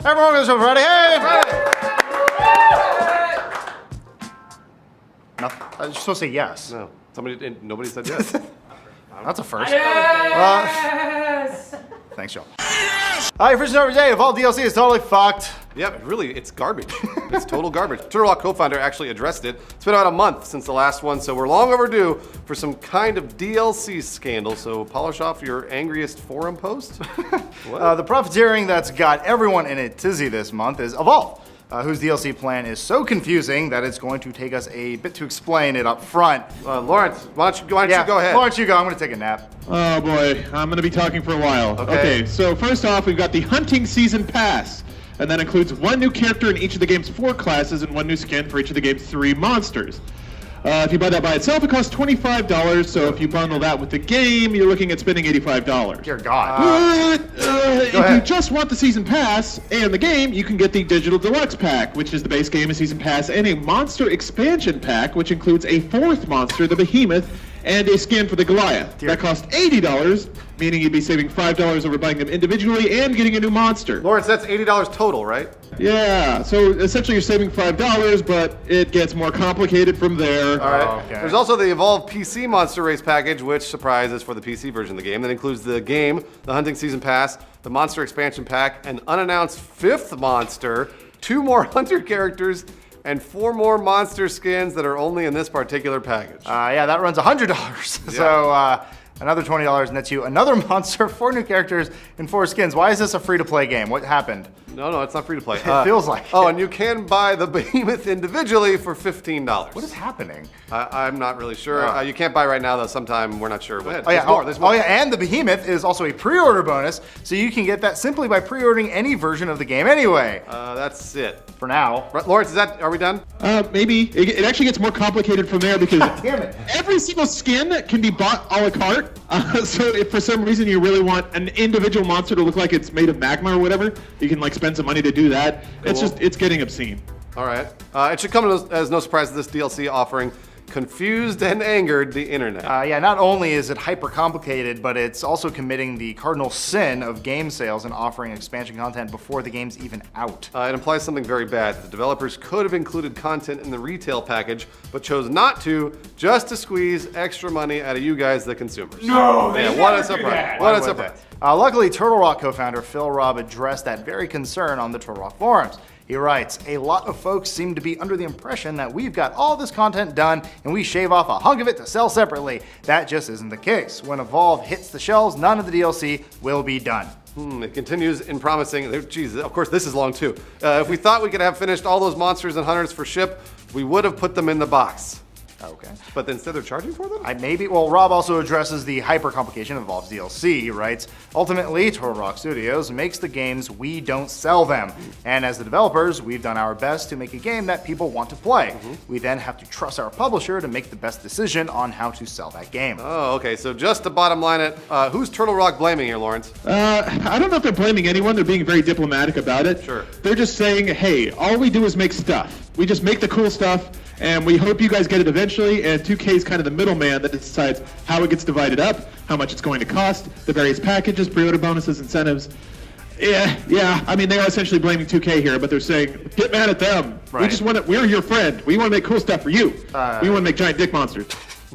Everyone goes to Friday. Hey, Friday! Nothing. You're supposed to say yes. No, nobody said yes. That's a first. Yes! Thanks, Joe. Alright, first every day, Evolve DLC is totally fucked. Yep, really, it's garbage. It's total garbage. Turtle Rock co-founder actually addressed it. It's been about a month since the last one, so we're long overdue for some kind of DLC scandal. So polish off your angriest forum post. The profiteering that's got everyone in a tizzy this month is Evolve, whose DLC plan is so confusing that it's going to take us a bit to explain it up front. Lawrence, why don't you go ahead? Lawrence, you go. I'm going to take a nap. Oh boy, I'm going to be talking for a while. Okay, so first off, we've got the Hunting Season Pass. And that includes one new character in each of the game's 4 classes and one new skin for each of the game's 3 monsters. If you buy that by itself, it costs $25. So if you bundle that with the game, you're looking at spending $85. Dear God. If you just want the Season Pass and the game, you can get the Digital Deluxe Pack, which is the base game, a Season Pass, and a Monster Expansion Pack, which includes a 4th monster, the Behemoth, and a skin for the Goliath. That costs $80, meaning you'd be saving $5 over buying them individually and getting a new monster. Lawrence, that's $80 total, right? Yeah, so essentially you're saving $5, but it gets more complicated from there. All right. Okay. There's also the Evolve PC Monster Race package, which, surprise, is for the PC version of the game. That includes the game, the Hunting Season Pass, the Monster Expansion Pack, an unannounced 5th monster, 2 more hunter characters, and 4 more monster skins that are only in this particular package. Yeah, that runs $100. So another $20 nets you another monster, 4 new characters, and 4 skins. Why is this a free-to-play game? What happened? No, it's not free to play. It feels like Oh, it. and you can buy the Behemoth individually for $15. What is happening? I'm not really sure. You can't buy right now, though. Sometime we're not sure. Go ahead. Oh yeah, There's more. oh yeah, and the Behemoth is also a pre-order bonus, so you can get that simply by pre-ordering any version of the game anyway. That's it. For now. Right, Lawrence, are we done? Maybe. It actually gets more complicated from there because Damn it. every single skin can be bought a la carte. So if for some reason you really want an individual monster to look like it's made of magma or whatever, you can like spend some money to do that. It's getting obscene. All right. It should come as no surprise that this DLC offering confused and angered the internet. Yeah, not only is it hyper complicated, but it's also committing the cardinal sin of game sales and offering expansion content before the game's even out. It implies something very bad. The developers could have included content in the retail package, but chose not to, just to squeeze extra money out of you guys, the consumers. No, they What a never do surprise. that. What a With surprise. it. Luckily, Turtle Rock co-founder Phil Robb addressed that very concern on the Turtle Rock forums. He writes, "A lot of folks seem to be under the impression that we've got all this content done and we shave off a hunk of it to sell separately. That just isn't the case. When Evolve hits the shelves, none of the DLC will be done." It continues in promising, geez, of course this is long too. If we thought we could have finished all those monsters and hunters for ship, we would have put them in the box. Okay. But instead they're charging for them? Well, Rob also addresses the hyper complication of Evolve's DLC. He writes, "Ultimately, Turtle Rock Studios makes the games, we don't sell them. And as the developers, we've done our best to make a game that people want to play. We then have to trust our publisher to make the best decision on how to sell that game." Oh, okay, so just to bottom line it, who's Turtle Rock blaming here, Lawrence? I don't know if they're blaming anyone. They're being very diplomatic about it. Sure. They're just saying, hey, all we do is make stuff. We just make the cool stuff, and we hope you guys get it eventually. And 2K is kind of the middleman that decides how it gets divided up, how much it's going to cost, the various packages, pre-order bonuses, incentives. Yeah. I mean, they are essentially blaming 2K here, but they're saying, get mad at them. Right. We're your friend. We want to make cool stuff for you. We want to make giant dick monsters.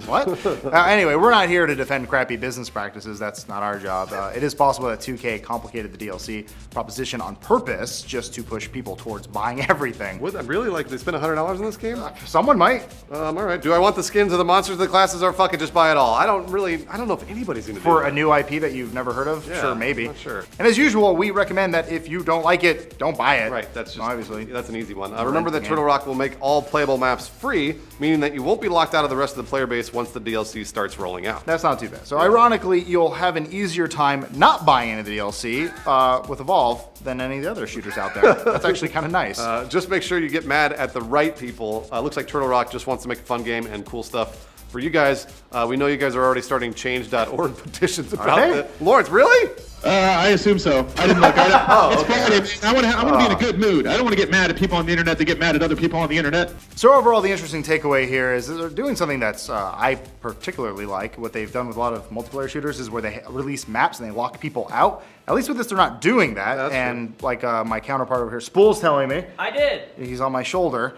What? Anyway, we're not here to defend crappy business practices. That's not our job. It is possible that 2K complicated the DLC proposition on purpose just to push people towards buying everything. What, really? Like, they spent $100 on this game? Someone might. All right. Do I want the skins of the monsters of the classes, or fuck it, just buy it all? I don't know if anybody's gonna do For that. a new IP that you've never heard of? Yeah, Sure, maybe. not sure. And as usual, we recommend that if you don't like it, don't buy it. Right, that's just obviously. that's an easy one. Remember that renting it. Turtle Rock will make all playable maps free, meaning that you won't be locked out of the rest of the player base once the DLC starts rolling out. That's not too bad. So ironically, you'll have an easier time not buying any of the DLC with Evolve than any of the other shooters out there. That's actually kind of nice. Just make sure you get mad at the right people. Looks like Turtle Rock just wants to make a fun game and cool stuff for you guys. We know you guys are already starting change.org petitions about they? it. Lawrence, really? I assume so. I didn't look. It's okay. Friday, man. I want to be in a good mood. I don't want to get mad at people on the internet that get mad at other people on the internet. So overall, the interesting takeaway here is that they're doing something that's I particularly like. What they've done with a lot of multiplayer shooters is where they release maps and they lock people out. At least with this, they're not doing that. That's and like my counterpart over here, Spool's telling me, I did. he's on my shoulder.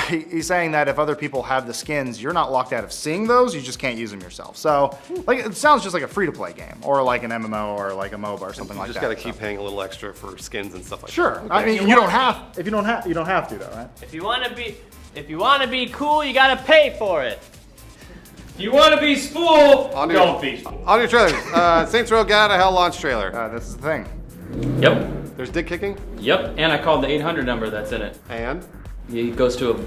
He's saying that if other people have the skins, you're not locked out of seeing those. You just can't use them yourself. So, like, it sounds just like a free-to-play game, or like an MMO, or like a MOBA, or something like You that. just got to keep paying a little extra for skins and stuff like Sure. that. I mean, you don't have. If you don't have, you don't have to, though, right? If you want to be cool, you gotta pay for it. If you want to be Spool, don't be Spool. On your trailers, Saints Row got a Hell launch trailer. This is the thing. Yep. There's dick kicking, Yep. And I called the 800 number that's in it. and It goes to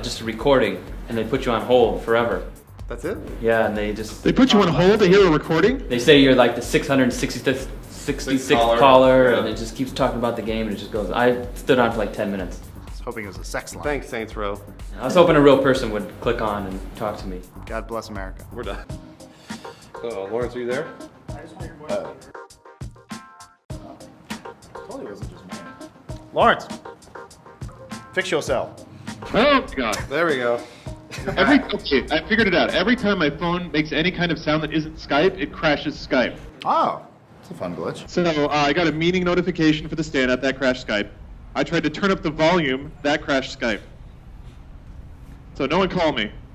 just a recording, and they put you on hold forever. that's it. Yeah, and they just They put you on hold to hear a recording? they say you're like the 666th caller, and it just keeps talking about the game, and it just goes. I stood on for like 10 minutes. I was hoping it was a sex line. Thanks, Saints Row. I was hoping a real person would click on and talk to me. God bless America. We're done. So, Lawrence, are you there? Totally wasn't just me. Lawrence, fix yourself. Oh, God. There we go. Okay, I figured it out. Every time my phone makes any kind of sound that isn't Skype, it crashes Skype. Oh, it's a fun glitch. So I got a meeting notification for the stand-up, that crashed Skype. I tried to turn up the volume, that crashed Skype. So no one call me.